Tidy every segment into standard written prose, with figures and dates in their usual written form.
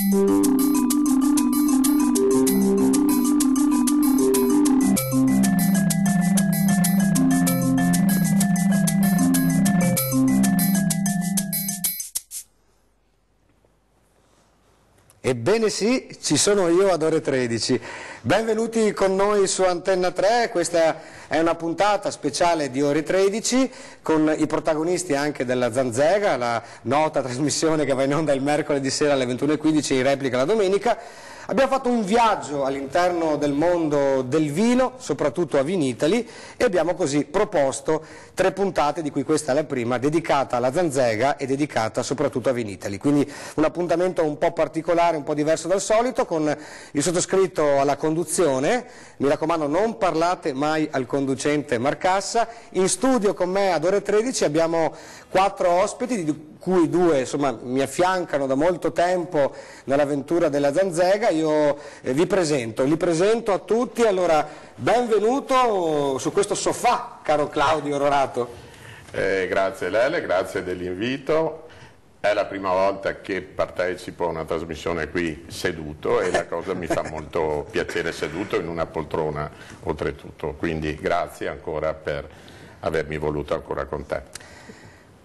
Ebbene sì, ci sono io ad ore 13. Benvenuti con noi su Antenna 3, questa è una puntata speciale di ore 13 con i protagonisti anche della Zanzega, la nota trasmissione che va in onda il mercoledì sera alle 21:15 e in replica la domenica. Abbiamo fatto un viaggio all'interno del mondo del vino, soprattutto a Vinitaly, e abbiamo così proposto 3 puntate, di cui questa è la prima, dedicata alla Zanzega e dedicata soprattutto a Vinitaly. Quindi un appuntamento un po' particolare, un po' diverso dal solito, con il sottoscritto alla conduzione. Mi raccomando, non parlate mai al conducente Marcassa. In studio con me ad ore 13 abbiamo 4 ospiti, di cui 2 insomma, mi affiancano da molto tempo nell'avventura della Zanzega. Io li presento a tutti. Allora, benvenuto su questo sofà, caro Claudio Rorato. Grazie Lele, grazie dell'invito. È la prima volta che partecipo a una trasmissione qui seduto e la cosa mi fa molto piacere, seduto in una poltrona oltretutto, quindi grazie ancora per avermi voluto ancora con te.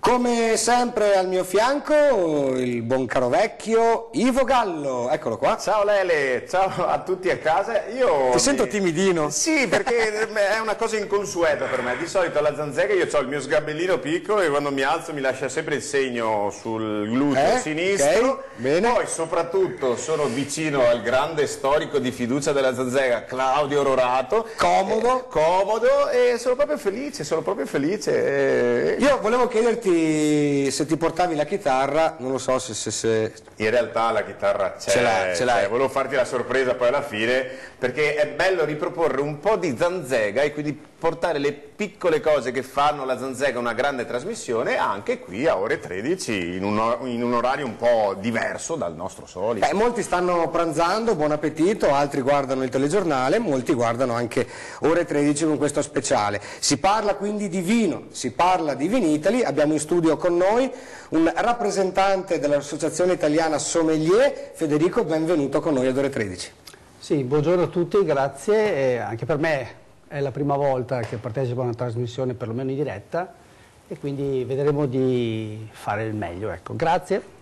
Come sempre al mio fianco il buon caro vecchio Ivo Gallo, eccolo qua. Ciao Lele, ciao a tutti a casa. Ti sento timidino. Sì, perché è una cosa inconsueta per me. Di solito alla Zanzega io ho il mio sgabellino piccolo e quando mi alzo mi lascia sempre il segno sul gluteo sinistro. Okay, bene. Poi soprattutto sono vicino al grande storico di fiducia della Zanzega, Claudio Rorato. Comodo. Comodo, e sono proprio felice. Io volevo chiederti se ti portavi la chitarra, non lo so se... In realtà la chitarra c'è, ce l'hai. Volevo farti la sorpresa poi alla fine, perché è bello riproporre un po' di Zanzega e quindi portare le piccole cose che fanno la Zanzega una grande trasmissione anche qui a ore 13 in un orario un po' diverso dal nostro solito. Molti stanno pranzando, buon appetito, altri guardano il telegiornale, molti guardano anche ore 13 con questo speciale. Si parla quindi di vino, si parla di Vinitaly. Abbiamo in studio con noi un rappresentante dell'Associazione Italiana Sommelier. Federico, benvenuto con noi ad ore 13. Sì, buongiorno a tutti, grazie. Anche per me è la prima volta che partecipo a una trasmissione, perlomeno in diretta, e quindi vedremo di fare il meglio. Ecco, grazie.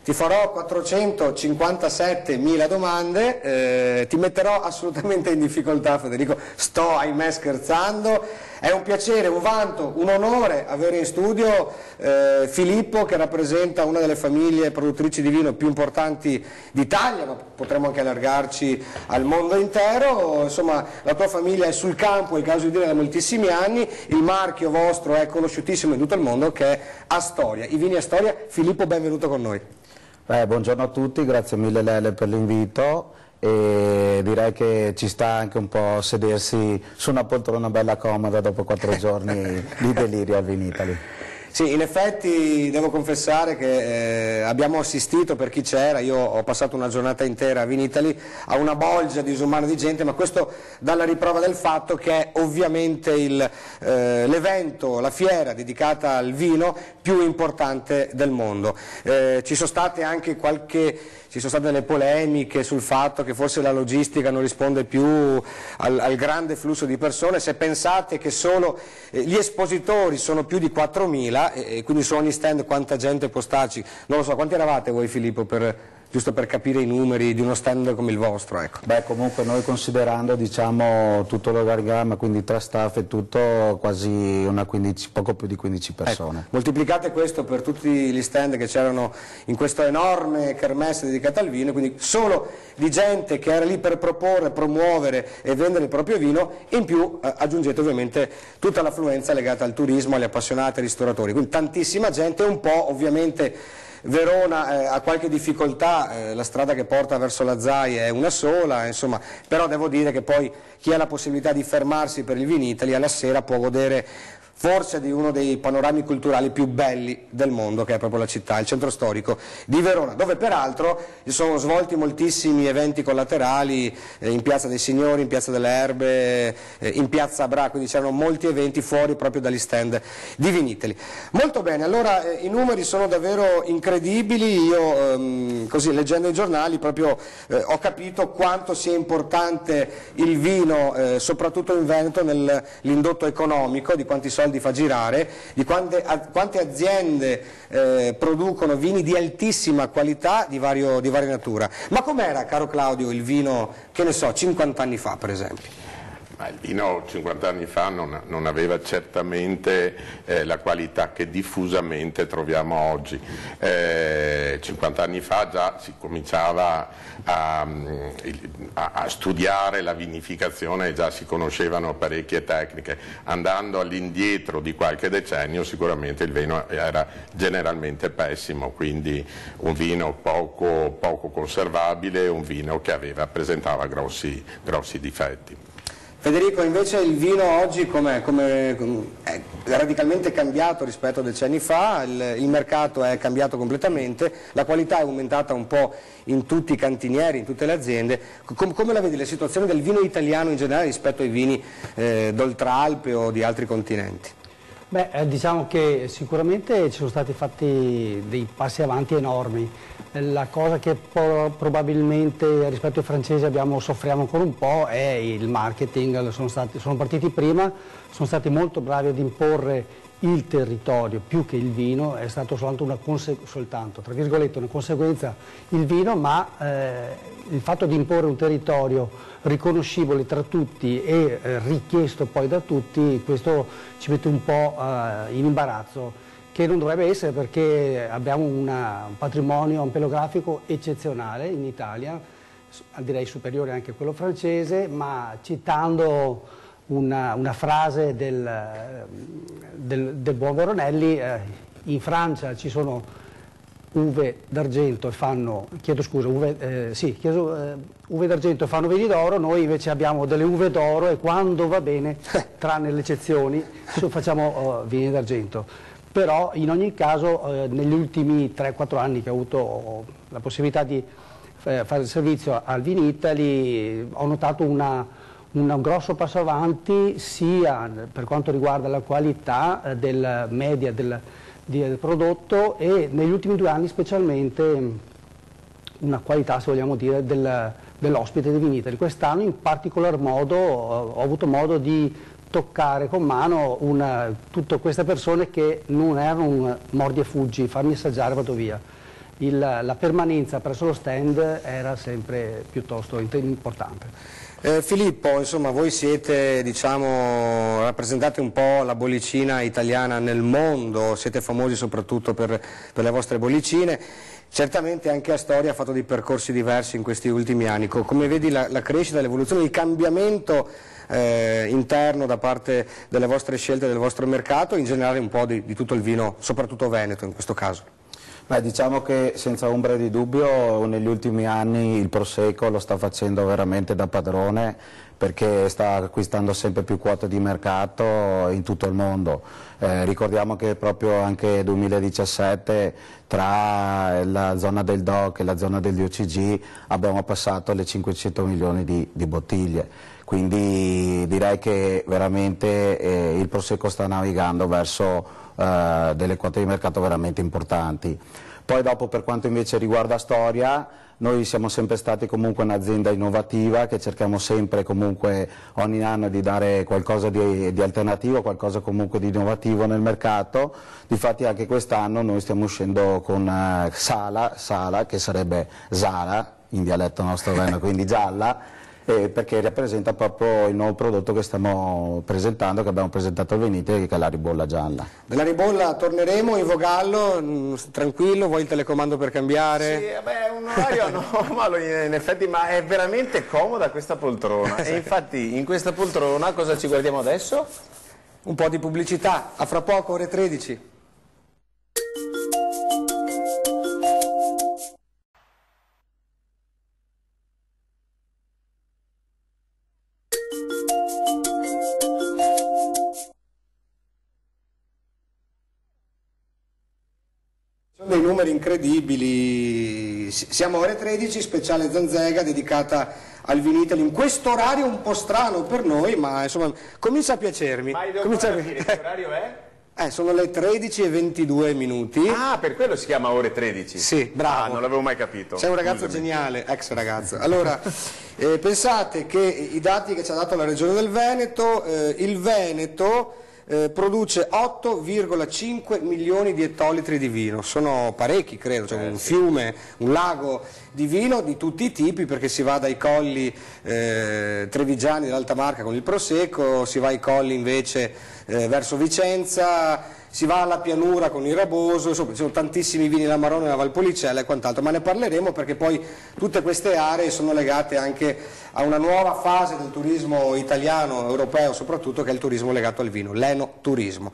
Ti farò 457.000 domande, ti metterò assolutamente in difficoltà, Federico, sto ahimè scherzando. È un piacere, un vanto, un onore avere in studio Filippo, che rappresenta una delle famiglie produttrici di vino più importanti d'Italia, ma potremmo anche allargarci al mondo intero. Insomma, la tua famiglia è sul campo, è il caso di dire, da moltissimi anni. Il marchio vostro è conosciutissimo in tutto il mondo, che è Astoria, i vini Astoria. Filippo, benvenuto con noi. Buongiorno a tutti, grazie mille Lele per l'invito, e direi che ci sta anche un po' sedersi su una poltrona bella comoda dopo 4 giorni di delirio a Vinitaly. Sì, in effetti devo confessare che abbiamo assistito, per chi c'era, io ho passato una giornata intera a Vinitaly, a una bolgia disumana di gente, ma questo dà la riprova del fatto che è ovviamente l'evento, la fiera dedicata al vino più importante del mondo. Ci sono state anche delle polemiche sul fatto che forse la logistica non risponde più al grande flusso di persone. Se pensate che solo gli espositori sono più di 4.000 e quindi su ogni stand quanta gente può starci, non lo so, quanti eravate voi Filippo, giusto per capire i numeri di uno stand come il vostro? Ecco. Comunque noi, considerando diciamo tutto l'organigramma, quindi tra staff e tutto, quasi poco più di 15 persone. Ecco, moltiplicate questo per tutti gli stand che c'erano in questa enorme kermesse dedicata al vino, quindi solo di gente che era lì per proporre, promuovere e vendere il proprio vino, in più aggiungete ovviamente tutta l'affluenza legata al turismo, agli appassionati, ai ristoratori, quindi tantissima gente. Un po' ovviamente Verona ha qualche difficoltà, la strada che porta verso la ZAI è una sola, insomma, però devo dire che poi chi ha la possibilità di fermarsi per il Vinitaly alla sera può godere forse di uno dei panorami culturali più belli del mondo, che è proprio la città, il centro storico di Verona, dove peraltro si sono svolti moltissimi eventi collaterali in Piazza dei Signori, in Piazza delle Erbe, in Piazza Bra, quindi c'erano molti eventi fuori proprio dagli stand di Vinitelli. Molto bene, allora i numeri sono davvero incredibili, io così leggendo i giornali proprio ho capito quanto sia importante il vino, soprattutto in Veneto, nell'indotto economico, di quanti soldi fa girare, di quante aziende producono vini di altissima qualità di varia natura. Ma com'era, caro Claudio, il vino, che ne so, 50 anni fa per esempio? Ma il vino 50 anni fa non aveva certamente la qualità che diffusamente troviamo oggi. 50 anni fa già si cominciava a studiare la vinificazione e già si conoscevano parecchie tecniche. Andando all'indietro di qualche decennio sicuramente il vino era generalmente pessimo, quindi un vino poco conservabile, un vino che presentava grossi difetti. Federico, invece il vino oggi è radicalmente cambiato rispetto a decenni fa, il mercato è cambiato completamente, la qualità è aumentata un po' in tutti i cantinieri, in tutte le aziende. Come la vedi la situazione del vino italiano in generale rispetto ai vini d'Oltralpe o di altri continenti? Beh, diciamo che sicuramente ci sono stati fatti dei passi avanti enormi. La cosa che probabilmente rispetto ai francesi soffriamo ancora un po' è il marketing. Sono partiti prima, sono stati molto bravi ad imporre il territorio più che il vino, è stato soltanto tra virgolette, una conseguenza il vino, ma il fatto di imporre un territorio riconoscibile tra tutti e richiesto poi da tutti, questo ci mette un po' in imbarazzo, che non dovrebbe essere, perché abbiamo un patrimonio ampelografico eccezionale in Italia, direi superiore anche a quello francese, ma citando una frase del buon Veronelli, in Francia ci sono uve d'argento e fanno, uve d'argento e fanno vini d'oro, noi invece abbiamo delle uve d'oro e quando va bene, tranne le eccezioni, facciamo vini d'argento. Però in ogni caso negli ultimi 3-4 anni che ho avuto la possibilità di fare il servizio al Vinitaly, ho notato un grosso passo avanti sia per quanto riguarda la qualità del media del prodotto e negli ultimi 2 anni specialmente una qualità, se vogliamo dire, dell'ospite di Vinitaly. Quest'anno in particolar modo ho avuto modo di toccare con mano tutte queste persone che non erano un mordi e fuggi, farmi assaggiare e vado via. La permanenza presso lo stand era sempre piuttosto importante. Filippo, insomma, voi siete, rappresentate un po' la bollicina italiana nel mondo, siete famosi soprattutto per le vostre bollicine. Certamente anche Astoria ha fatto dei percorsi diversi in questi ultimi anni. Come vedi la crescita, l'evoluzione, il cambiamento interno da parte delle vostre scelte, del vostro mercato, in generale un po' di tutto il vino, soprattutto veneto in questo caso? Beh, diciamo che senza ombra di dubbio negli ultimi anni il Prosecco lo sta facendo veramente da padrone, perché sta acquistando sempre più quote di mercato in tutto il mondo. Ricordiamo che proprio anche nel 2017 tra la zona del DOC e la zona degli OCG abbiamo passato le 500 milioni di bottiglie. Quindi direi che veramente il Prosecco sta navigando verso delle quote di mercato veramente importanti. Poi dopo, per quanto invece riguarda Astoria, noi siamo sempre stati comunque un'azienda innovativa che cerchiamo sempre comunque ogni anno di dare qualcosa di alternativo, qualcosa comunque di innovativo nel mercato. Difatti anche quest'anno noi stiamo uscendo con Sala, che sarebbe Zala in dialetto nostro veneto, quindi gialla, perché rappresenta proprio il nuovo prodotto che stiamo presentando, che abbiamo presentato al Vinitaly, che è la ribolla gialla. Della ribolla torneremo in Vogallo, tranquillo, vuoi il telecomando per cambiare? Sì, beh, è un orario anomalo in effetti, ma è veramente comoda questa poltrona. E infatti in questa poltrona cosa ci guardiamo adesso? Un po' di pubblicità, a fra poco, ore 13. numeri incredibili. Siamo ore 13, speciale Zanzega dedicata al Vinitaly, in questo orario un po' strano per noi, ma insomma comincia a piacermi. Ma che orario è? Sono le 13:22. Ah, per quello si chiama ore 13? Sì, bravo. Ah, non l'avevo mai capito. Sei un ragazzo geniale, ex ragazzo. Allora, pensate che i dati che ci ha dato la Regione del Veneto, il Veneto produce 8,5 milioni di ettolitri di vino, sono parecchi credo, cioè un fiume, un lago di vino di tutti i tipi, perché si va dai colli trevigiani dell'Alta Marca con il Prosecco, si va ai colli invece verso Vicenza, si va alla pianura con il Raboso, insomma ci sono tantissimi vini, la Maronna, la Valpolicella e quant'altro, ma ne parleremo perché poi tutte queste aree sono legate anche a una nuova fase del turismo italiano, europeo soprattutto, che è il turismo legato al vino, l'enoturismo.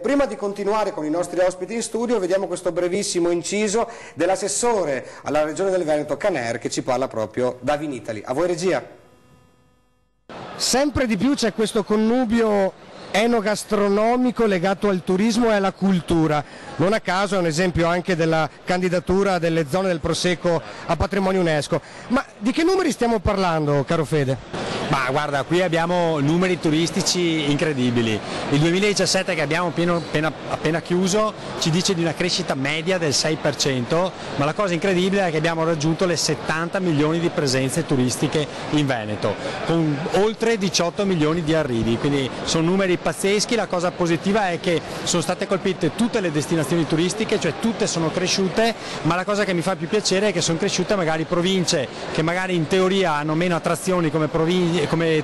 Prima di continuare con i nostri ospiti in studio, vediamo questo brevissimo inciso dell'assessore alla Regione del Veneto Caner, che ci parla proprio da Vinitaly. A voi regia. Sempre di più c'è questo connubio enogastronomico legato al turismo e alla cultura. Non a caso è un esempio anche della candidatura delle zone del Prosecco a patrimonio UNESCO. Ma di che numeri stiamo parlando, caro Fede? Ma guarda, qui abbiamo numeri turistici incredibili. Il 2017 che abbiamo appena chiuso ci dice di una crescita media del 6%, ma la cosa incredibile è che abbiamo raggiunto le 70 milioni di presenze turistiche in Veneto, con oltre 18 milioni di arrivi, quindi sono numeri pazzeschi. La cosa positiva è che sono state colpite tutte le destinazioni turistiche, cioè tutte sono cresciute, ma la cosa che mi fa più piacere è che sono cresciute magari province che magari in teoria hanno meno attrazioni come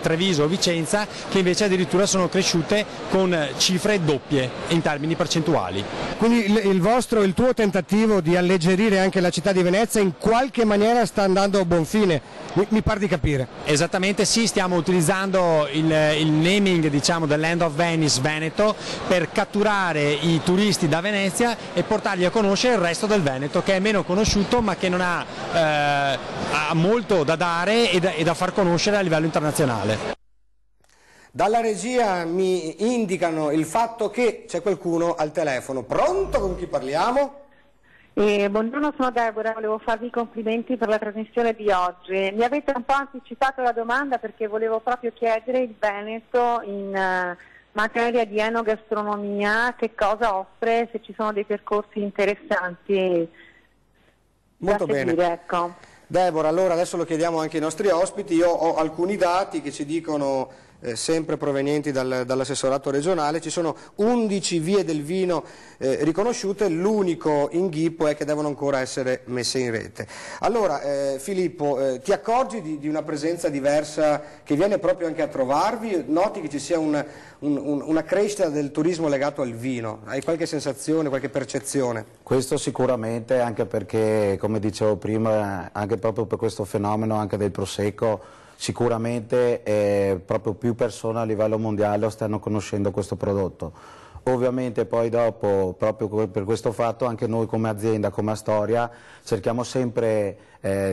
Treviso o Vicenza, che invece addirittura sono cresciute con cifre doppie in termini percentuali. Quindi il tuo tentativo di alleggerire anche la città di Venezia in qualche maniera sta andando a buon fine, mi pare di capire. Esattamente sì, stiamo utilizzando il naming, diciamo, del Land of Venice Veneto per catturare i turisti da Venezia e portarli a conoscere il resto del Veneto, che è meno conosciuto ma che non ha molto da dare e da far conoscere a livello internazionale. Dalla regia mi indicano il fatto che c'è qualcuno al telefono. Pronto? Con chi parliamo? Buongiorno, sono Deborah, volevo farvi i complimenti per la trasmissione di oggi. Mi avete un po' anticipato la domanda perché volevo proprio chiedere il Veneto in materia di enogastronomia, che cosa offre, se ci sono dei percorsi interessanti Molto da seguire, bene. ecco. Deborah, allora adesso lo chiediamo anche ai nostri ospiti. Io ho alcuni dati che ci dicono, sempre provenienti dall'assessorato regionale, ci sono 11 vie del vino riconosciute, l'unico inghippo è che devono ancora essere messe in rete. Allora Filippo, ti accorgi di una presenza diversa che viene proprio anche a trovarvi? Noti che ci sia una crescita del turismo legato al vino? Hai qualche sensazione, qualche percezione? Questo sicuramente, anche perché, come dicevo prima, anche proprio per questo fenomeno anche del Prosecco, sicuramente proprio più persone a livello mondiale stanno conoscendo questo prodotto. Ovviamente poi dopo, proprio per questo fatto, anche noi come azienda, come Astoria, cerchiamo sempre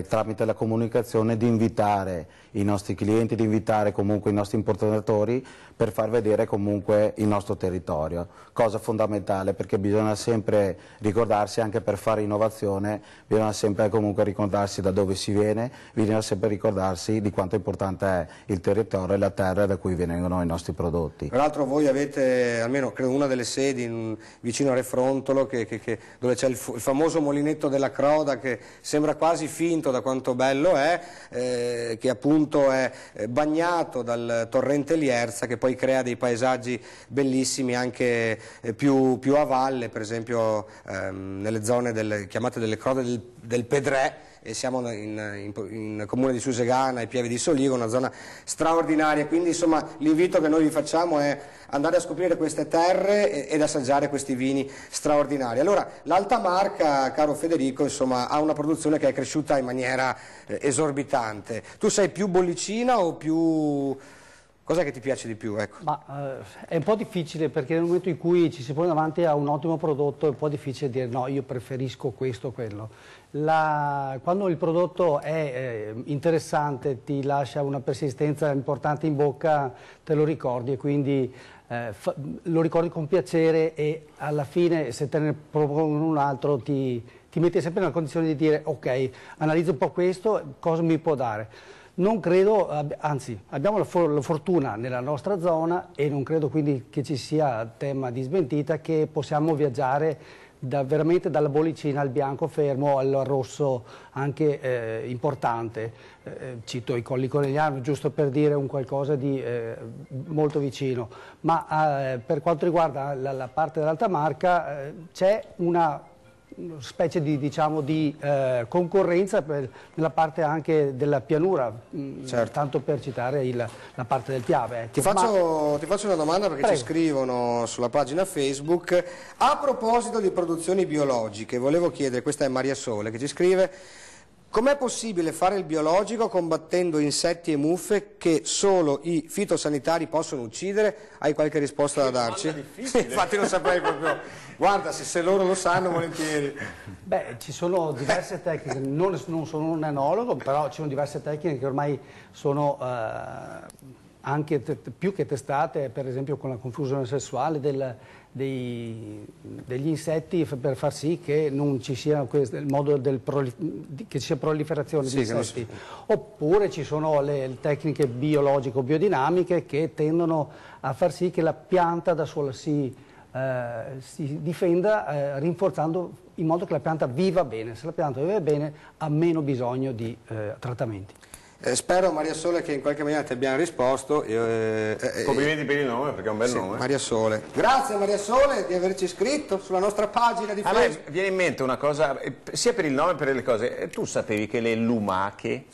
tramite la comunicazione di invitare i nostri clienti, di invitare comunque i nostri importatori per far vedere comunque il nostro territorio, cosa fondamentale perché bisogna sempre ricordarsi, anche per fare innovazione, bisogna sempre comunque ricordarsi da dove si viene, bisogna sempre ricordarsi di quanto importante è il territorio e la terra da cui vengono i nostri prodotti. Tra l'altro voi avete almeno credo una delle sedi vicino a Refrontolo dove c'è il famoso molinetto della Croda, che sembra quasi finto da quanto bello è, che appunto è bagnato dal torrente Lierza, che poi crea dei paesaggi bellissimi anche più a valle, per esempio nelle zone chiamate delle Crode del Pedrè, e siamo in comune di Susegana e Pieve di Soligo, una zona straordinaria. Quindi insomma l'invito che noi vi facciamo è andare a scoprire queste terre ed assaggiare questi vini straordinari. Allora l'Alta Marca, caro Federico, insomma ha una produzione che è cresciuta in maniera esorbitante. Tu sei più bollicina o più... Cos'è che ti piace di più? Ecco. È un po' difficile, perché nel momento in cui ci si pone davanti a un ottimo prodotto è un po' difficile dire no, io preferisco questo o quello. Quando il prodotto è interessante, ti lascia una persistenza importante in bocca, te lo ricordi, e quindi lo ricordi con piacere e alla fine se te ne propongono un altro ti metti sempre nella condizione di dire ok, analizzo un po' questo, cosa mi può dare. Non credo, anzi abbiamo la fortuna nella nostra zona e non credo quindi che ci sia tema di smentita che possiamo viaggiare veramente dalla bollicina al bianco fermo al rosso anche importante. Cito i Colli Conegliano giusto per dire un qualcosa di molto vicino, ma per quanto riguarda la parte dell'Alta Marca c'è una specie di, diciamo, di concorrenza nella parte anche della pianura, certo. Tanto per citare la parte del Piave. Ti faccio una domanda perché Prego. ci scrivono sulla pagina Facebook. A proposito di produzioni biologiche, volevo chiedere, questa è Maria Sole che ci scrive: com'è possibile fare il biologico combattendo insetti e muffe che solo i fitosanitari possono uccidere? Hai qualche risposta da darci? Sì, infatti lo saprei proprio. Guarda, se loro lo sanno, volentieri. Beh, ci sono diverse tecniche, non sono un enologo, però ci sono diverse tecniche che ormai sono anche più che testate, per esempio con la confusione sessuale degli insetti per far sì che non ci sia il modo che ci sia proliferazione di insetti. Oppure ci sono le tecniche biologico-biodinamiche che tendono a far sì che la pianta da sola si difenda rinforzando in modo che la pianta viva bene. Se la pianta vive bene ha meno bisogno di trattamenti. Spero, Maria Sole, che in qualche maniera ti abbiamo risposto. Complimenti per il nome, perché è un bel nome. Maria Sole. Grazie Maria Sole di averci iscritto sulla nostra pagina di Facebook. A me viene in mente una cosa, sia per il nome che per le cose. Tu sapevi che le lumache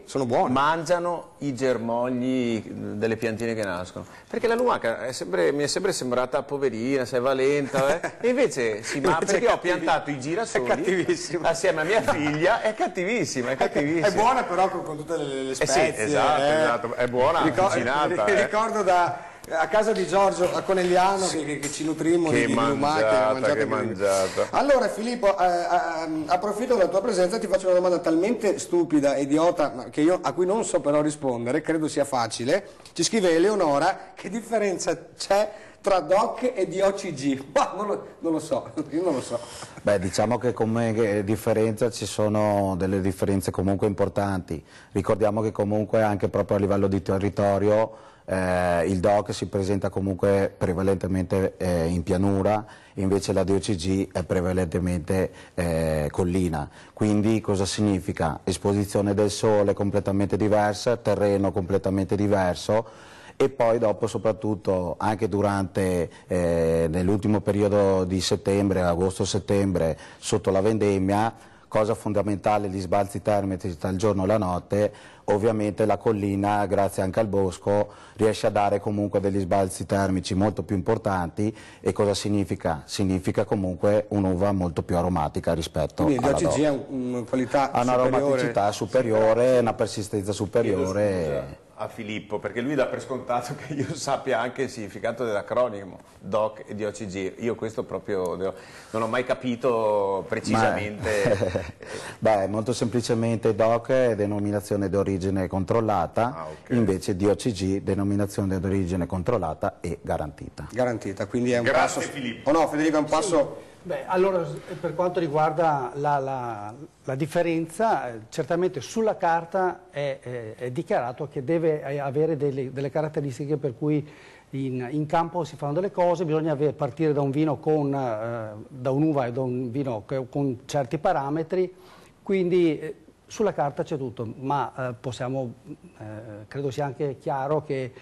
sono buone, mangiano i germogli delle piantine che nascono? Perché la lumaca mi è sempre sembrata poverina, sei valenta, e invece perché ho piantato i girasoli assieme a mia figlia, è cattivissima, È buona però con tutte le spezie. Sì, esatto, è buona, cucinata. Ricordo a casa di Giorgio a Conegliano che ci nutrimmo di lumache. Che mangiata. Allora Filippo, approfitto della tua presenza, ti faccio una domanda talmente stupida e idiota a cui non so però rispondere, credo sia facile. Ci scrive Eleonora: che differenza c'è tra DOC e DOCG? Non lo so, io non lo so. Beh, diciamo che come differenza ci sono delle differenze comunque importanti. Ricordiamo che comunque anche proprio a livello di territorio il DOC si presenta comunque prevalentemente in pianura, invece la DOCG è prevalentemente collina. Quindi cosa significa? Esposizione del sole completamente diversa, terreno completamente diverso. E poi dopo soprattutto anche durante nell'ultimo periodo di settembre, agosto-settembre, sotto la vendemmia, cosa fondamentale, gli sbalzi termici tra il giorno e la notte, ovviamente la collina, grazie anche al bosco, riesce a dare comunque degli sbalzi termici molto più importanti. E cosa significa? Significa comunque un'uva molto più aromatica rispetto alla DOC. Quindi il DOCG ha una qualità ha un'aromaticità superiore, una persistenza superiore. A Filippo, perché lui dà per scontato che io sappia anche il significato dell'acronimo DOC e DOCG. Io questo proprio non ho mai capito precisamente. Beh, molto semplicemente DOC è denominazione d'origine controllata, invece DOCG denominazione d'origine controllata e garantita. Garantita, quindi è un Grazie, passo. Filippo. Oh no, Federico, è un passo. Beh, allora per quanto riguarda la differenza, certamente sulla carta è dichiarato che deve avere delle caratteristiche per cui in campo si fanno delle cose, bisogna partire da un vino da un'uva e da un vino con certi parametri, quindi sulla carta c'è tutto, ma credo sia anche chiaro che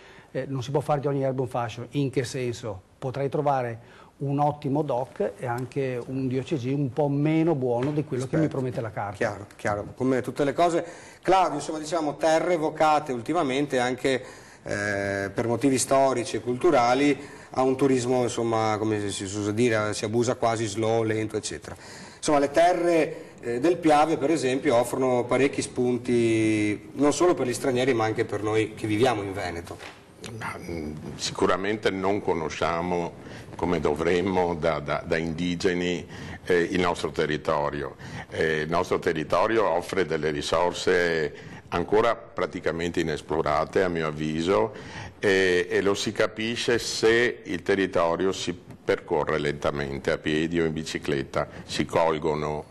non si può fare di ogni erba un fascio. In che senso? Potrei trovare un ottimo DOC e anche un DOCG un po' meno buono di quello che mi promette la carta. Chiaro, come tutte le cose. Claudio, insomma, diciamo terre vocate ultimamente anche per motivi storici e culturali a un turismo, insomma, come si usa dire, si abusa quasi slow, lento, eccetera. Insomma, le terre del Piave, per esempio, offrono parecchi spunti non solo per gli stranieri ma anche per noi che viviamo in Veneto. Sicuramente non conosciamo come dovremmo da indigeni il nostro territorio. Il nostro territorio offre delle risorse ancora praticamente inesplorate a mio avviso, e lo si capisce se il territorio si percorre lentamente a piedi o in bicicletta, si colgono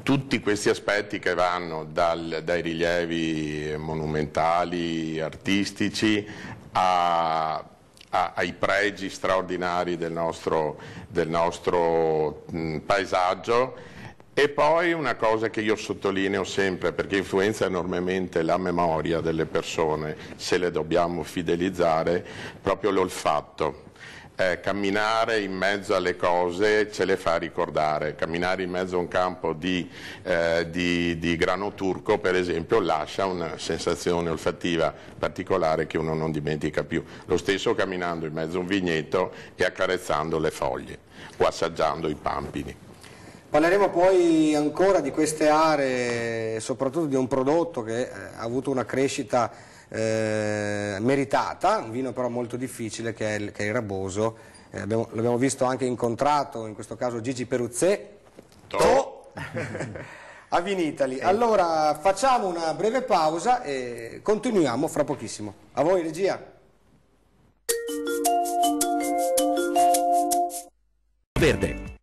tutti questi aspetti che vanno dai rilievi monumentali, artistici, ai pregi straordinari del nostro paesaggio. E poi una cosa che io sottolineo sempre, perché influenza enormemente la memoria delle persone, se le dobbiamo fidelizzare, proprio l'olfatto. Camminare in mezzo alle cose ce le fa ricordare. Camminare in mezzo a un campo di grano turco, per esempio, lascia una sensazione olfattiva particolare che uno non dimentica più. Lo stesso camminando in mezzo a un vigneto e accarezzando le foglie o assaggiando i pampini. Parleremo poi ancora di queste aree, soprattutto di un prodotto che ha avuto una crescita meritata, un vino però molto difficile che è il Raboso. L'abbiamo visto anche incontrato, in questo caso Gigi Peruzzè, a Vinitaly. Allora facciamo una breve pausa e continuiamo fra pochissimo. A voi regia. Verde.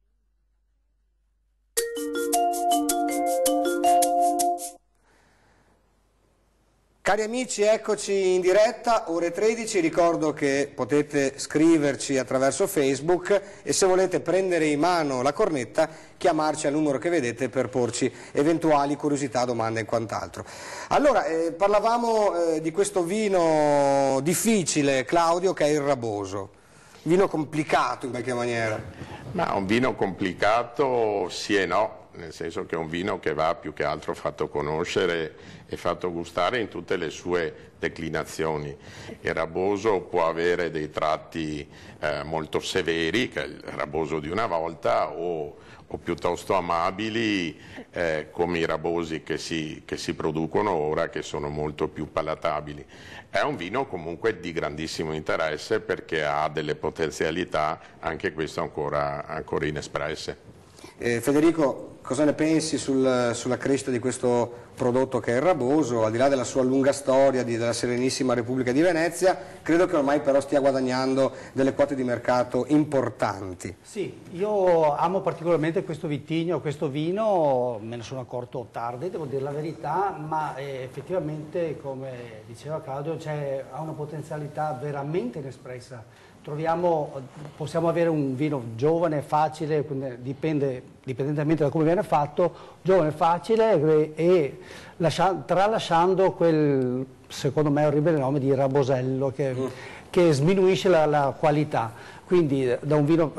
Cari amici, eccoci in diretta, ore 13, ricordo che potete scriverci attraverso Facebook e se volete prendere in mano la cornetta chiamarci al numero che vedete per porci eventuali curiosità, domande e quant'altro. Allora, parlavamo di questo vino difficile, Claudio, che è il Raboso, vino complicato in qualche maniera. Ma un vino complicato sì e no. Nel senso che è un vino che va più che altro fatto conoscere e fatto gustare in tutte le sue declinazioni. Il Raboso può avere dei tratti molto severi, che è il Raboso di una volta, o piuttosto amabili, come i Rabosi che si producono ora, che sono molto più palatabili. È un vino comunque di grandissimo interesse perché ha delle potenzialità, anche questo ancora inespresse. Federico, cosa ne pensi sulla crescita di questo prodotto che è il Raboso, al di là della sua lunga storia della Serenissima Repubblica di Venezia? Credo che ormai però stia guadagnando delle quote di mercato importanti. Sì, io amo particolarmente questo vitigno, questo vino, me ne sono accorto tardi, devo dire la verità, ma effettivamente, come diceva Claudio, ha una potenzialità veramente inespressa. Possiamo avere un vino giovane, facile, dipendentemente da come viene fatto, giovane, facile e tralasciando quel, secondo me, orribile nome di Rabosello che sminuisce la qualità. Quindi da un vino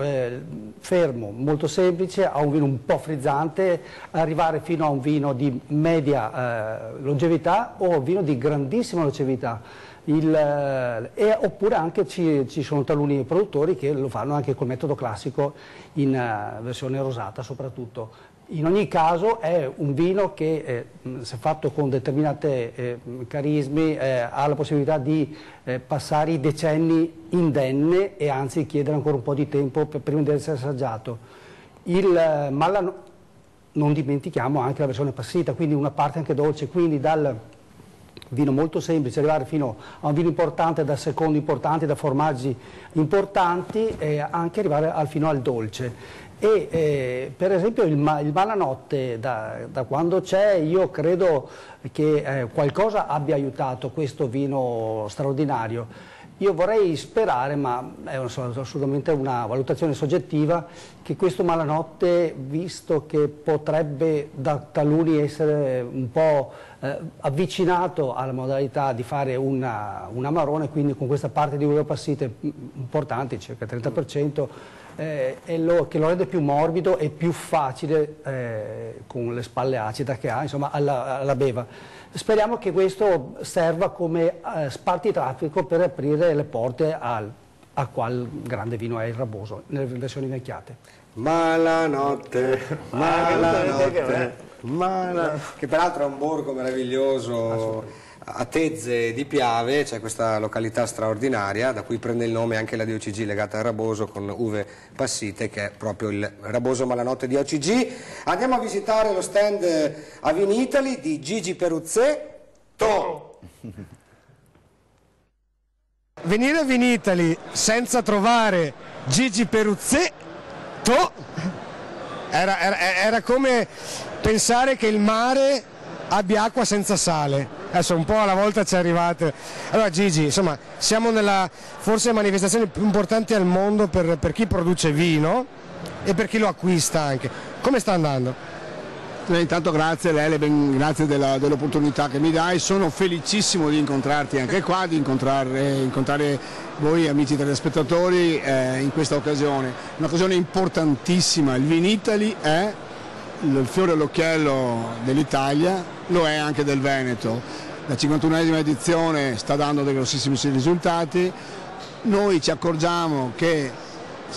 fermo, molto semplice, a un vino un po' frizzante, arrivare fino a un vino di media longevità o un vino di grandissima longevità. Oppure anche ci sono taluni produttori che lo fanno anche col metodo classico in versione rosata soprattutto. In ogni caso è un vino che se fatto con determinate carismi ha la possibilità di passare i decenni indenne e anzi chiedere ancora un po' di tempo prima di essere assaggiato. Non dimentichiamo anche la versione passita, quindi una parte anche dolce, quindi dal vino molto semplice, arrivare fino a un vino importante, da secondi importanti, da formaggi importanti e anche arrivare fino al dolce. Per esempio il Malanotte da quando c'è, io credo che qualcosa abbia aiutato questo vino straordinario. Io vorrei sperare, ma è assolutamente una valutazione soggettiva, che questo Malanotte, visto che potrebbe da taluni essere un po' avvicinato alla modalità di fare un amarone, quindi con questa parte di uve passite importante, circa il 30%, che lo rende più morbido e più facile con le spalle acida che ha, insomma, alla beva. Speriamo che questo serva come spartitraffico per aprire le porte a qual grande vino è il Raboso, nelle versioni invecchiate. Malanotte, malanotte, che peraltro è un borgo meraviglioso a Tezze di Piave c'è questa località straordinaria da cui prende il nome anche la DOCG legata al raboso con uve passite, che è proprio il raboso malanotte di OCG. Andiamo a visitare lo stand a Vinitaly di Gigi Peruzzetto. Venire a Vinitaly senza trovare Gigi Peruzzetto era come pensare che il mare abbia acqua senza sale. Adesso un po' alla volta ci arrivate. Allora Gigi, insomma, siamo nella forse manifestazione più importante al mondo per chi produce vino e per chi lo acquista anche. Come sta andando? Intanto grazie Lele, grazie dell'opportunità che mi dai, sono felicissimo di incontrarti anche qua, di incontrare voi amici telespettatori in questa occasione, un'occasione importantissima. Il Vinitaly è il fiore all'occhiello dell'Italia, lo è anche del Veneto. La 51esima edizione sta dando dei grossissimi risultati, noi ci accorgiamo che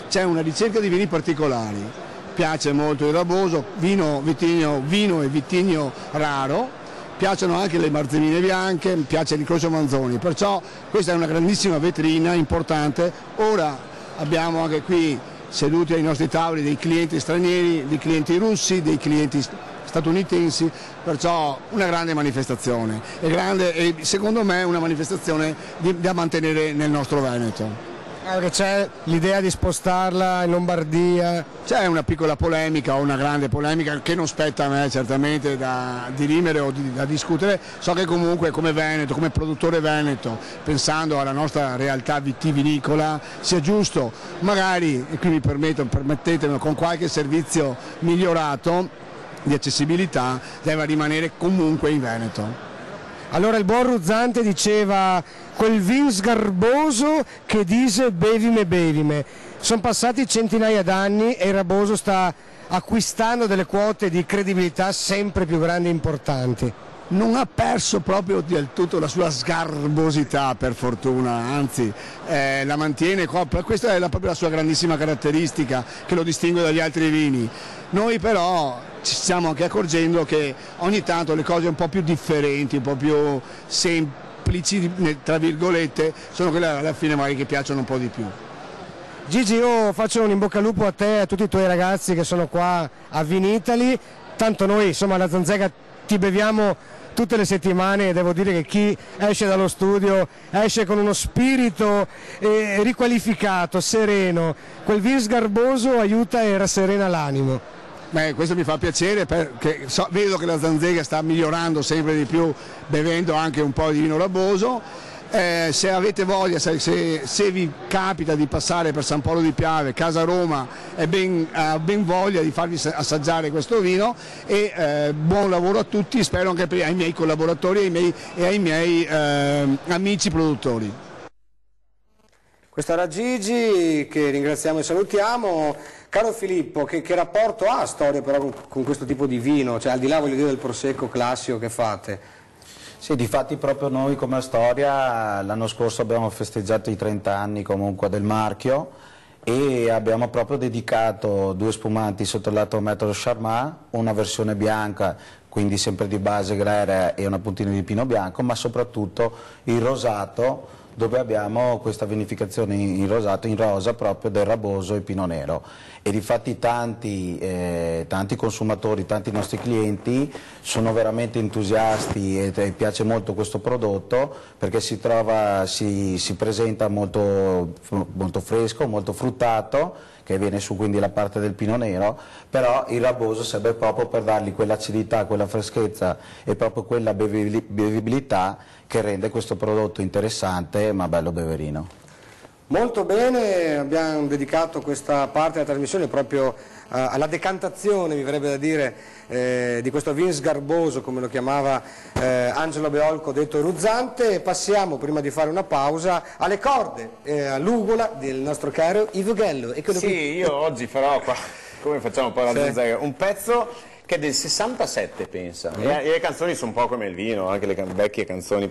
c'è una ricerca di vini particolari. Piace molto il raboso, vino e vitigno raro, piacciono anche le marzemine bianche, piace l'Incrocio Manzoni, perciò questa è una grandissima vetrina importante. Ora abbiamo anche qui seduti ai nostri tavoli dei clienti stranieri, dei clienti russi, dei clienti statunitensi, perciò una grande manifestazione, e secondo me una manifestazione da mantenere nel nostro Veneto. Perché c'è l'idea di spostarla in Lombardia? C'è una piccola polemica o una grande polemica che non spetta a me certamente da dirimere o da discutere. So che comunque come Veneto, come produttore veneto, pensando alla nostra realtà vitivinicola, sia giusto, magari, e qui permettetemi, con qualche servizio migliorato di accessibilità, deve rimanere comunque in Veneto. Allora il buon Ruzzante diceva: quel vin sgarboso che dice bevime. Sono passati centinaia d'anni e il raboso sta acquistando delle quote di credibilità sempre più grandi e importanti. Non ha perso proprio del tutto la sua sgarbosità, per fortuna, anzi la mantiene, questa è proprio la sua grandissima caratteristica che lo distingue dagli altri vini. Noi però ci stiamo anche accorgendo che ogni tanto le cose un po' più differenti, un po' più semplici, tra virgolette, sono quelle alla fine magari che piacciono un po' di più. Gigi, io faccio un in bocca al lupo a te e a tutti i tuoi ragazzi che sono qua a Vinitaly, tanto noi insomma alla Zanzega ti beviamo tutte le settimane e devo dire che chi esce dallo studio esce con uno spirito riqualificato, sereno. Quel vin sgarboso aiuta e rasserena l'animo. Beh, questo mi fa piacere perché vedo che la Zanzega sta migliorando sempre di più, bevendo anche un po' di vino raboso. Se avete voglia, se vi capita di passare per San Polo di Piave, Casa Roma, ha ben voglia di farvi assaggiare questo vino e buon lavoro a tutti, spero anche ai miei collaboratori e ai miei amici produttori. Questo era Gigi, che ringraziamo e salutiamo. Caro Filippo, che rapporto ha storia però con questo tipo di vino, cioè al di là, voglio dire, del prosecco classico che fate? Sì, difatti proprio noi come storia l'anno scorso abbiamo festeggiato i 30 anni comunque del marchio e abbiamo proprio dedicato 2 spumanti sotto il lato metodo Charmat, una versione bianca, quindi sempre di base Grera e una puntina di Pinot Bianco, ma soprattutto il rosato, dove abbiamo questa vinificazione in rosato, in rosa proprio del raboso e Pinot Nero. E difatti tanti consumatori, tanti nostri clienti sono veramente entusiasti e piace molto questo prodotto perché si presenta molto fresco, molto fruttato, che viene su quindi la parte del Pinot Nero, però il raboso serve proprio per dargli quell'acidità, quella freschezza e proprio quella bevibilità che rende questo prodotto interessante ma bello beverino. Molto bene, abbiamo dedicato questa parte della trasmissione proprio alla decantazione, mi verrebbe da dire, di questo vin sgarboso, come lo chiamava Angelo Beolco, detto Ruzzante. Passiamo, prima di fare una pausa, alle corde, all'ugola del nostro caro Ivo Ghello. Sì, io oggi farò qua, come facciamo poi alla Zanzega, un pezzo che è del 67, pensa, e le canzoni sono un po' come il vino, anche le vecchie canzoni.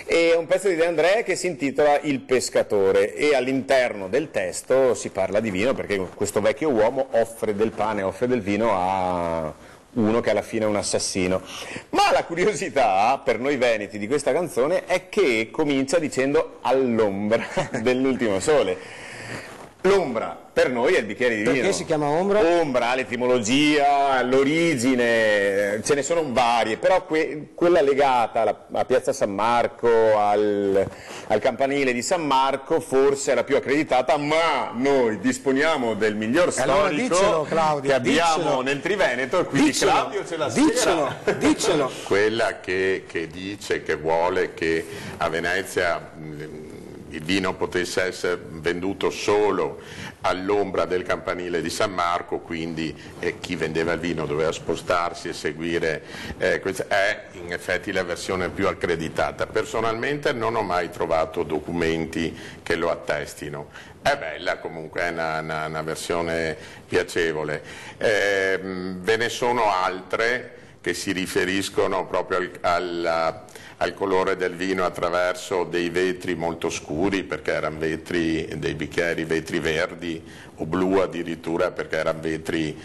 E un pezzo di De André che si intitola Il pescatore, e all'interno del testo si parla di vino perché questo vecchio uomo offre del pane, offre del vino a uno che alla fine è un assassino. Ma la curiosità per noi veneti di questa canzone è che comincia dicendo all'ombra dell'ultimo sole. L'ombra per noi è il bicchiere di vino. Perché si chiama ombra? Ombra, l'etimologia, l'origine, ce ne sono varie, però quella legata a Piazza San Marco, al campanile di San Marco, forse è la più accreditata, ma noi disponiamo del miglior storico allora diccelo, Claudio, che abbiamo nel Triveneto, e quindi Claudio ce la spiegherà. Diccelo. Quella che dice, che vuole che a Venezia il vino potesse essere venduto solo all'ombra del campanile di San Marco, quindi chi vendeva il vino doveva spostarsi e seguire, questa è in effetti la versione più accreditata. Personalmente non ho mai trovato documenti che lo attestino. È bella comunque, è una versione piacevole. Ve ne sono altre che si riferiscono proprio al colore del vino attraverso dei vetri molto scuri, perché erano vetri, dei bicchieri, vetri verdi o blu addirittura, perché erano vetri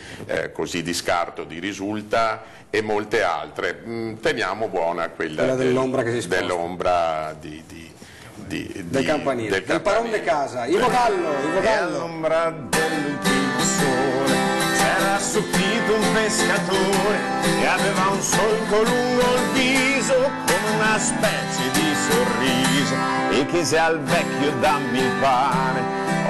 così di scarto di risulta, e molte altre. Teniamo buona quella dell'ombra che si sposta. Dell'ombra del campanile. Del Paron de Casa. Ivo Gallo. E all'ombra dell'ultimo sole c'era assopito un pescatore che aveva un solco lungo il viso come una specie di sorriso, e chiese al vecchio: dammi il pane,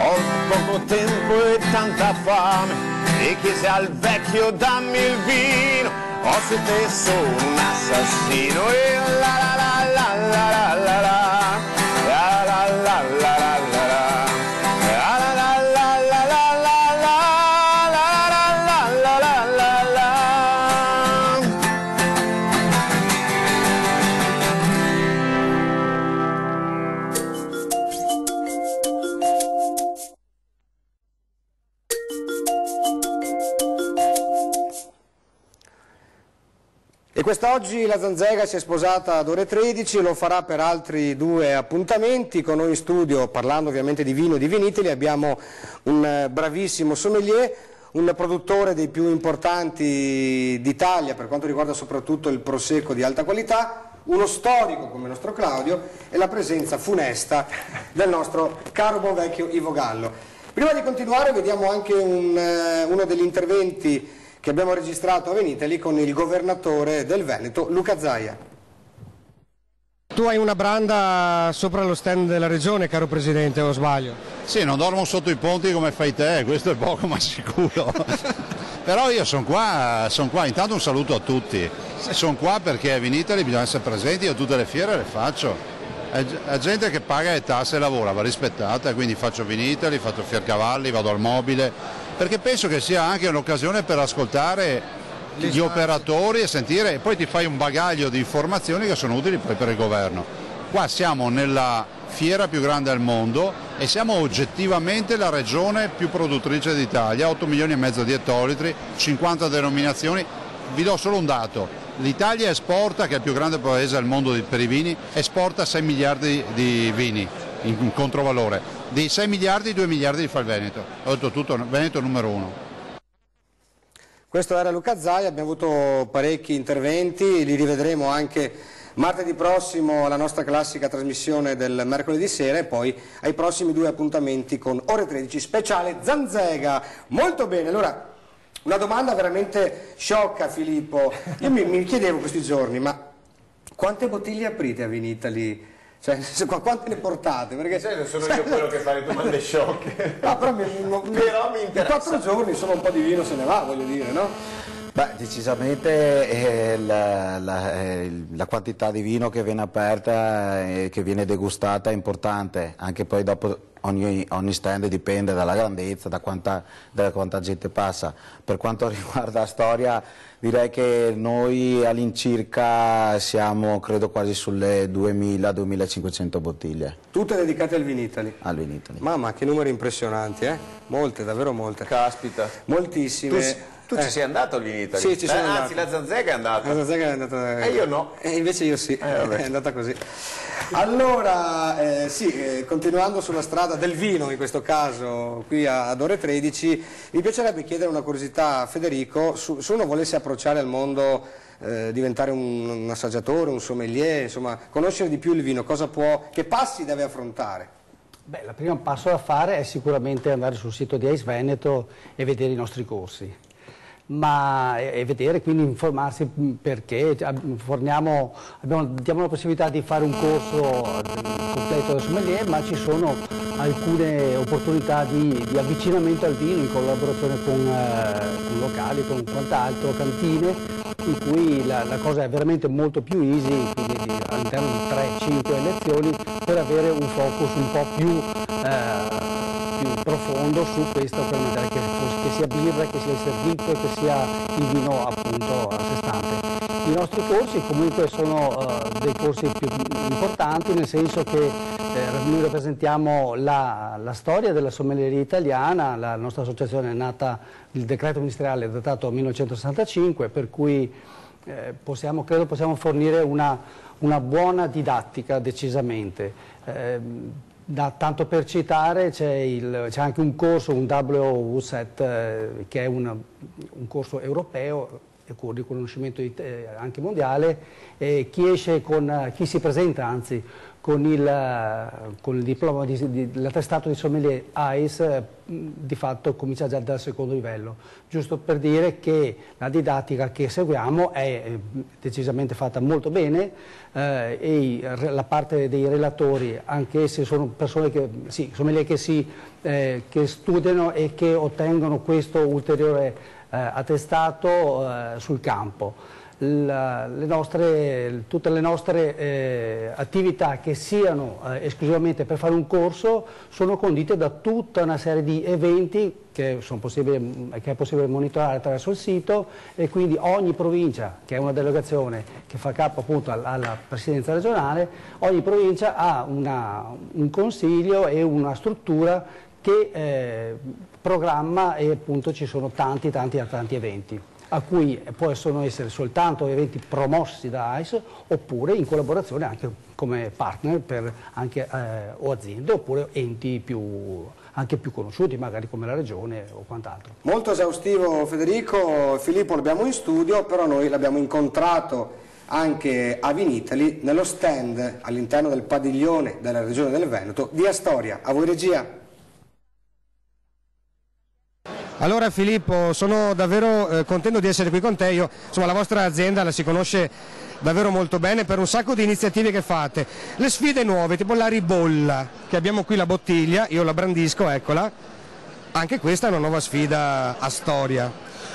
ho poco tempo e tanta fame. E chiese al vecchio: dammi il vino, ho sete e sono un assassino. E la la la la la la la la la la la la E quest'oggi la Zanzega si è sposata ad ore 13, lo farà per altri 2 appuntamenti. Con noi in studio, parlando ovviamente di vino e di viniteli, abbiamo un bravissimo sommelier, un produttore dei più importanti d'Italia per quanto riguarda soprattutto il prosecco di alta qualità, uno storico come il nostro Claudio, e la presenza funesta del nostro caro buon vecchio Ivo Gallo. Prima di continuare vediamo anche uno degli interventi che abbiamo registrato a Venitali con il governatore del Veneto, Luca Zaia. Tu hai una branda sopra lo stand della regione, caro Presidente, o sbaglio? Sì, non dormo sotto i ponti come fai te, questo è poco ma sicuro. Però io sono qua, intanto un saluto a tutti. Sono qua perché a Venitali bisogna essere presenti, io tutte le fiere le faccio. È gente che paga le tasse e lavora, va rispettata, quindi faccio Venitali, faccio Fiercavalli, vado al Mobile, perché penso che sia anche un'occasione per ascoltare gli operatori e sentire, e poi ti fai un bagaglio di informazioni che sono utili poi per il governo. Qua siamo nella fiera più grande al mondo e siamo oggettivamente la regione più produttrice d'Italia, 8 milioni e mezzo di ettolitri, 50 denominazioni. Vi do solo un dato: l'Italia esporta, che è il più grande paese al mondo per i vini, esporta 6 miliardi di vini in controvalore. Dei 6 miliardi, 2 miliardi li fa il Veneto. Ho detto tutto, Veneto numero 1. Questo era Luca Zaia, abbiamo avuto parecchi interventi, li rivedremo anche martedì prossimo alla nostra classica trasmissione del mercoledì sera e poi ai prossimi 2 appuntamenti con ore 13 speciale Zanzega. Molto bene, allora una domanda veramente sciocca, Filippo. Io mi chiedevo questi giorni, ma quante bottiglie aprite a Vinitali? Cioè, quante ne portate? Perché sono io quello che fa le domande sciocche. No, però mi interessa. In 4 giorni solo un po' di vino se ne va, voglio dire, no? Beh, decisamente la quantità di vino che viene aperta e che viene degustata è importante, anche poi dopo ogni stand dipende dalla grandezza, da quanta gente passa. Per quanto riguarda la storia, direi che noi all'incirca siamo credo quasi sulle 2000-2500 bottiglie. Tutte dedicate al Vinitali? Al Vinitali. Mamma, che numeri impressionanti, eh? Molte, davvero molte. Caspita. Moltissime. Tu ci sei andato all'Vinitali? Sì, ci sono andato. Anzi, la Zanzega è andata. La Zanzega è andata. E io no. E invece io sì, è andata così. Allora, continuando sulla strada del vino, in questo caso qui ad Ore 13, mi piacerebbe chiedere una curiosità a Federico, se uno volesse approcciare al mondo, diventare un assaggiatore, un sommelier, insomma, conoscere di più il vino, che passi deve affrontare? Beh, il primo passo da fare è sicuramente andare sul sito di Ice Veneto e vedere i nostri corsi. E vedere, quindi informarsi, perché diamo la possibilità di fare un corso completo da sommelier, ma ci sono alcune opportunità di avvicinamento al vino in collaborazione con locali, con quant'altro, cantine, in cui la cosa è veramente molto più easy, quindi all'interno di 3-5 lezioni, per avere un focus un po' più profondo su questo, per vedere che sia birra, che sia il servizio, che sia il vino appunto a sé stante. I nostri corsi comunque sono dei corsi più importanti, nel senso che noi rappresentiamo la storia della sommelieria italiana. La nostra associazione è nata, il decreto ministeriale è datato 1965, per cui credo possiamo fornire una buona didattica, decisamente. Tanto per citare, c'è anche un corso, un WSET, che è un corso europeo con riconoscimento anche mondiale, e chi si presenta anzi con il diploma l'attestato di sommelier AIS, di fatto comincia già dal secondo livello, giusto per dire che la didattica che seguiamo è decisamente fatta molto bene, e la parte dei relatori, anche se sono persone sommelier che studiano e che ottengono questo ulteriore attestato sul campo. Tutte le nostre attività che siano esclusivamente per fare un corso sono condite da tutta una serie di eventi che è possibile monitorare attraverso il sito, e quindi ogni provincia, che è una delegazione che fa capo appunto alla presidenza regionale, ogni provincia ha un consiglio e una struttura che programma, e appunto ci sono tanti eventi, a cui possono essere soltanto eventi promossi da AIS, oppure in collaborazione anche come partner o aziende, oppure enti anche più conosciuti, magari come la Regione o quant'altro. Molto esaustivo Federico. Filippo l'abbiamo in studio, però noi l'abbiamo incontrato anche a Vinitali, nello stand all'interno del padiglione della Regione del Veneto di Astoria. A voi regia. Allora Filippo, sono davvero contento di essere qui con te. La vostra azienda la si conosce davvero molto bene per un sacco di iniziative che fate. Le sfide nuove, tipo la ribolla, che abbiamo qui la bottiglia, io la brandisco, eccola. Anche questa è una nuova sfida a Astoria.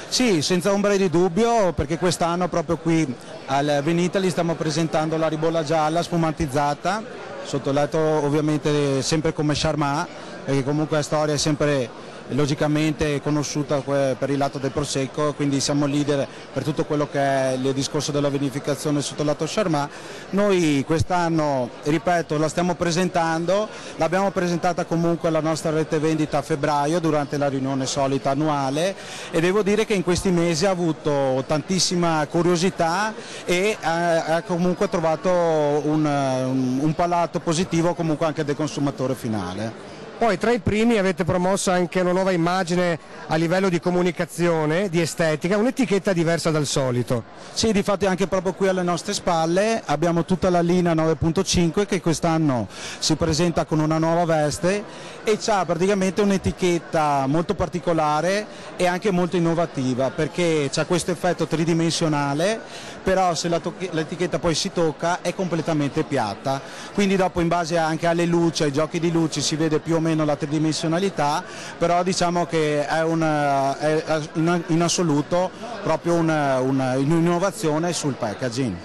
Sì, senza ombra di dubbio, perché quest'anno proprio qui al Vinitali stiamo presentando la ribolla gialla sfumantizzata, sotto il letto ovviamente sempre come Charmat, perché comunque Astoria è sempre logicamente conosciuta per il lato del Prosecco, quindi siamo leader per tutto quello che è il discorso della vinificazione sotto il lato Charmat. Noi quest'anno, ripeto, la stiamo presentando, l'abbiamo presentata comunque alla nostra rete vendita a febbraio durante la riunione solita annuale, e devo dire che in questi mesi ha avuto tantissima curiosità e ha comunque trovato un palato positivo comunque anche del consumatore finale. Poi tra i primi avete promosso anche una nuova immagine a livello di comunicazione, di estetica, un'etichetta diversa dal solito. Sì, difatti anche proprio qui alle nostre spalle abbiamo tutta la linea 9.5 che quest'anno si presenta con una nuova veste e ha praticamente un'etichetta molto particolare e anche molto innovativa, perché c'ha questo effetto tridimensionale, però se l'etichetta poi si tocca è completamente piatta, quindi dopo in base anche alle luci, ai giochi di luci si vede più o meno la tridimensionalità, però diciamo che è in assoluto proprio un'innovazione sul packaging.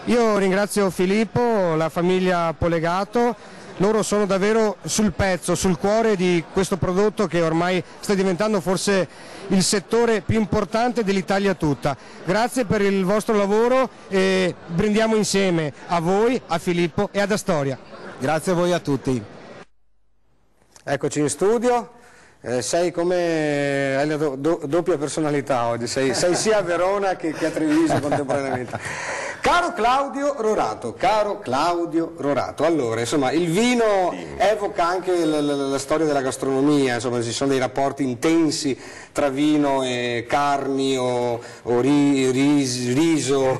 Io ringrazio Filippo, la famiglia Polegato, loro sono davvero sul pezzo, sul cuore di questo prodotto che ormai sta diventando forse il settore più importante dell'Italia tutta. Grazie per il vostro lavoro e brindiamo insieme a voi, a Filippo e ad Astoria. Grazie a voi a tutti. Eccoci in studio, sei come, hai la doppia personalità oggi, sei sia a Verona che a Treviso contemporaneamente. Caro Claudio Rorato, allora insomma il vino evoca anche la storia della gastronomia, insomma ci sono dei rapporti intensi tra vino e carni o riso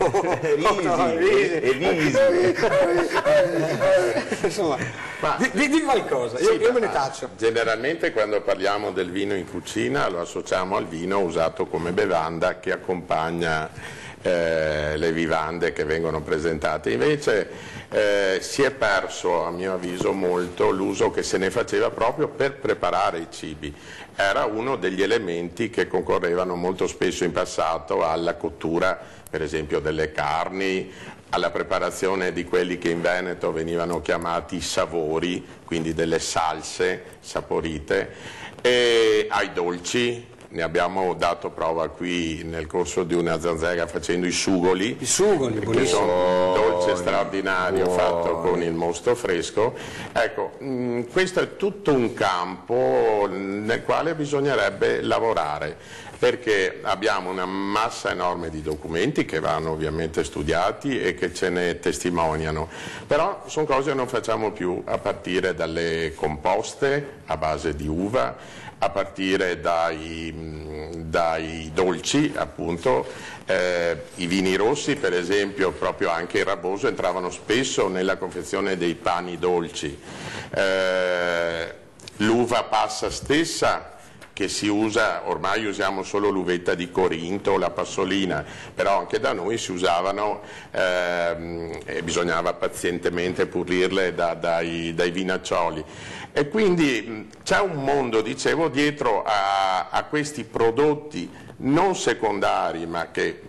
insomma, di qualcosa, io me ne taccio. Generalmente quando parliamo del vino in cucina lo associamo al vino usato come bevanda che accompagna le vivande che vengono presentate. Invece si è perso, a mio avviso, molto l'uso che se ne faceva proprio per preparare i cibi. Era uno degli elementi che concorrevano molto spesso in passato alla cottura, per esempio, delle carni, alla preparazione di quelli che in Veneto venivano chiamati savori, quindi delle salse saporite, e ai dolci. Ne abbiamo dato prova qui nel corso di una zanzega facendo i sugoli, che sono un dolce straordinario fatto con il mosto fresco. Ecco, questo è tutto un campo nel quale bisognerebbe lavorare, perché abbiamo una massa enorme di documenti che vanno ovviamente studiati e che ce ne testimoniano, però sono cose che non facciamo più, a partire dalle composte a base di uva, a partire dai dolci, appunto, i vini rossi per esempio, proprio anche il Raboso, entravano spesso nella confezione dei pani dolci, l'uva passa stessa che si usa, ormai usiamo solo l'uvetta di Corinto, la passolina, però anche da noi si usavano e bisognava pazientemente pulirle dai vinaccioli. E quindi c'è un mondo, dicevo, dietro a questi prodotti non secondari, ma che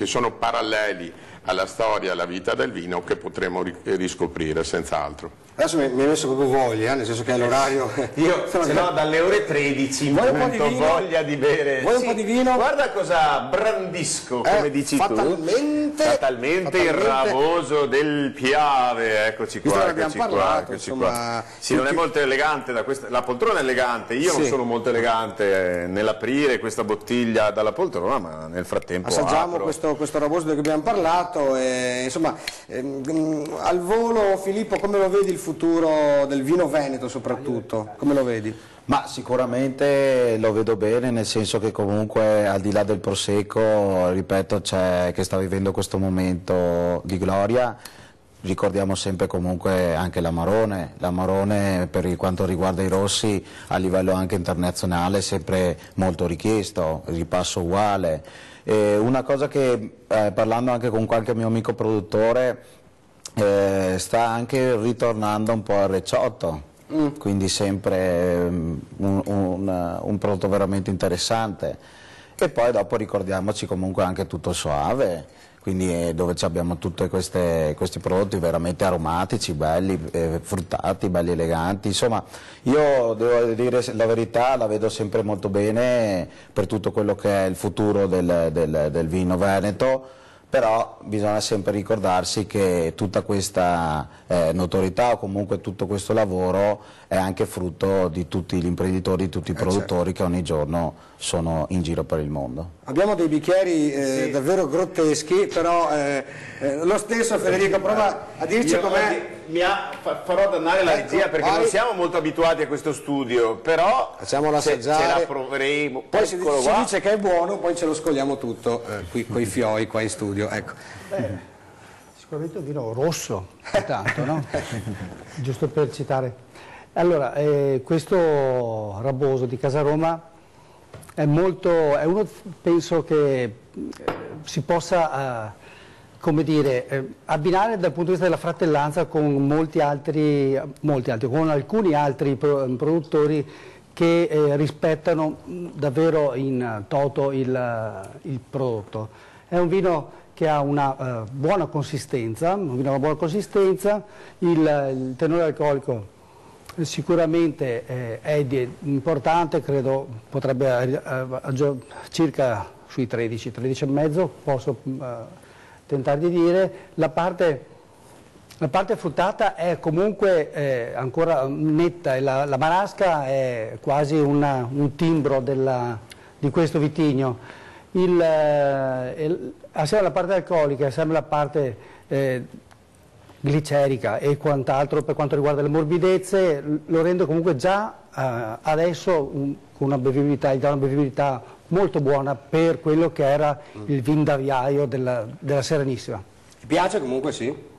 sono paralleli alla storia, alla vita del vino, che potremo riscoprire senz'altro. Adesso mi hai messo proprio voglia, nel senso che è l'orario. Io se no dalle ore 13 in punto voglia di bere. Vuoi un po' di vino? Guarda cosa brandisco, come dici fatalmente, tu. Fatalmente il Raboso del Piave, eccoci qua, eccoci qua. Sì, non è molto elegante la poltrona è elegante, io non sono molto elegante nell'aprire questa bottiglia dalla poltrona, ma nel frattempo assaggiamo questo Raboso di cui abbiamo parlato e, insomma, al volo, Filippo, come lo vedi il futuro del vino veneto soprattutto? Come lo vedi? Ma sicuramente lo vedo bene, nel senso che comunque al di là del Prosecco, ripeto, che sta vivendo questo momento di gloria. Ricordiamo sempre comunque anche l'Amarone per quanto riguarda i rossi a livello anche internazionale è sempre molto richiesto, il ripasso uguale. Una cosa che parlando anche con qualche mio amico produttore sta anche ritornando un po' al recciotto, quindi sempre un prodotto veramente interessante. E poi dopo ricordiamoci comunque anche tutto il Soave, quindi dove abbiamo tutti questi prodotti veramente aromatici, belli, fruttati, belli eleganti. Insomma, io devo dire la verità, la vedo sempre molto bene per tutto quello che è il futuro del vino veneto. Però bisogna sempre ricordarsi che tutta questa notorietà o comunque tutto questo lavoro è anche frutto di tutti gli imprenditori, di tutti i produttori che ogni giorno sono in giro per il mondo. Abbiamo dei bicchieri davvero grotteschi, però lo stesso Federico prova a dirci com'è. Farò dannare la regia perché non siamo molto abituati a questo studio, però facciamolo assaggiare, ce la proveremo. Poi si dice che è buono, poi ce lo scogliamo tutto qui coi fioi qua in studio. Ecco. Sicuramente un vino rosso, intanto, no? Giusto per citare. Allora, questo Raboso di Casaroma è uno, penso che si possa come dire, abbinare dal punto di vista della fratellanza con con alcuni altri produttori che rispettano davvero in toto il prodotto. È un vino che ha una buona consistenza, il tenore alcolico sicuramente è importante, credo potrebbe circa sui 13 e mezzo, posso tentare di dire. La parte La parte fruttata è comunque ancora netta e la marasca è quasi un timbro di questo vitigno. Assieme alla parte alcolica, assieme alla parte glicerica e quant'altro per quanto riguarda le morbidezze, lo rende comunque già adesso una bevibilità, gli dà una bevibilità molto buona per quello che era il vin d'aviaio della Serenissima. Ti piace comunque, sì?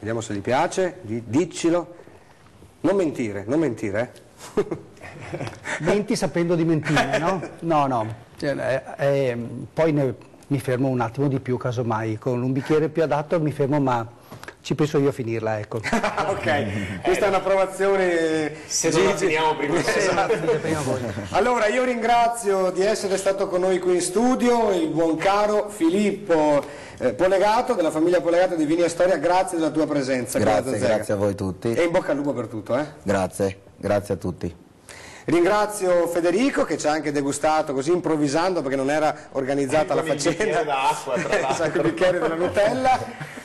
Vediamo se gli piace, diccilo. Non mentire, non mentire. Menti sapendo di mentire, no? No. Poi mi fermo un attimo di più, casomai. Con un bicchiere più adatto mi fermo, ma ci penso io a finirla, ecco. Ok, questa è un'approvazione. Se non la finiamo prima. Esatto. Allora, io ringrazio di essere stato con noi qui in studio il buon caro Filippo Polegato, della famiglia Polegato di Vini e Storia. Grazie della tua presenza. Grazie a voi tutti. E in bocca al lupo per tutto. Grazie a tutti. Ringrazio Federico che ci ha anche degustato così improvvisando, perché non era organizzata la faccenda. Il bicchiere d'acqua, tra l'altro. Il bicchiere della Nutella.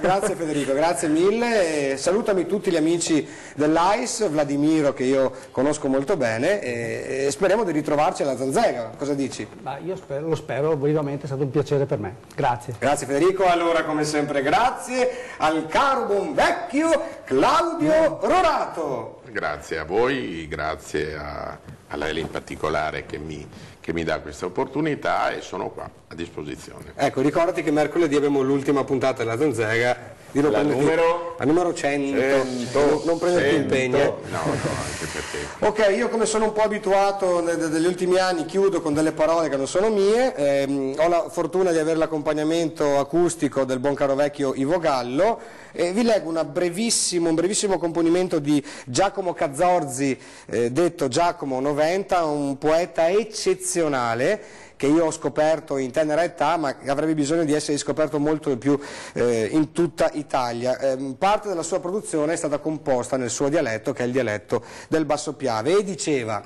Grazie Federico, grazie mille. Salutami tutti gli amici dell'AIS, Vladimiro che io conosco molto bene, e speriamo di ritrovarci alla Zanzega. Cosa dici? Ma io lo spero vivamente, è stato un piacere per me. Grazie. Grazie Federico. Allora, come sempre, grazie al caro buon vecchio Claudio Rorato. Grazie a voi, grazie a Lele in particolare che mi dà questa opportunità, e sono qua a disposizione. Ecco, ricordati che mercoledì abbiamo l'ultima puntata della Zanzega. La numero 100. Non prenderti impegni. No, anche perché. Ok, io come sono un po' abituato negli ultimi anni chiudo con delle parole che non sono mie. Ho la fortuna di avere l'accompagnamento acustico del buon caro vecchio Ivo Gallo, e vi leggo un brevissimo componimento di Giacomo Cazzorzi, detto Giacomo 90, un poeta eccezionale che io ho scoperto in tenera età, ma che avrebbe bisogno di essere scoperto molto di più in tutta Italia. Parte della sua produzione è stata composta nel suo dialetto, che è il dialetto del Basso Piave, e diceva: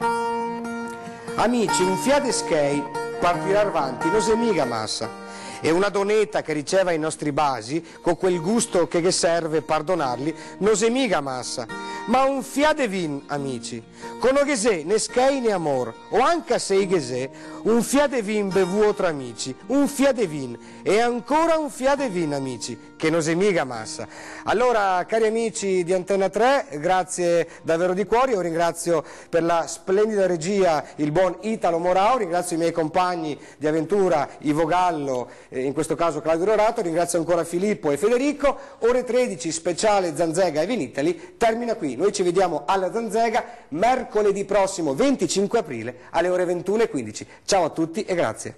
amici, un fiade schei partirà avanti, non se mica massa. E una donetta che riceva i nostri basi, con quel gusto che serve pardonarli, non se mica massa. Ma un fiade vin, amici, con che se ne schei ne amor, o anche se che se, un fiade vin bevuo tra amici, un fiade vin, e ancora un fiade vin, amici, che non se mica massa. Allora, cari amici di Antenna 3, grazie davvero di cuore. Io ringrazio per la splendida regia il buon Italo Morao, ringrazio i miei compagni di avventura Ivo Gallo, in questo caso Claudio Rorato, ringrazio ancora Filippo e Federico. Ore 13 speciale Zanzega e Vinitaly termina qui. Noi ci vediamo alla Zanzega mercoledì prossimo 25 aprile alle ore 21:15. Ciao a tutti e grazie.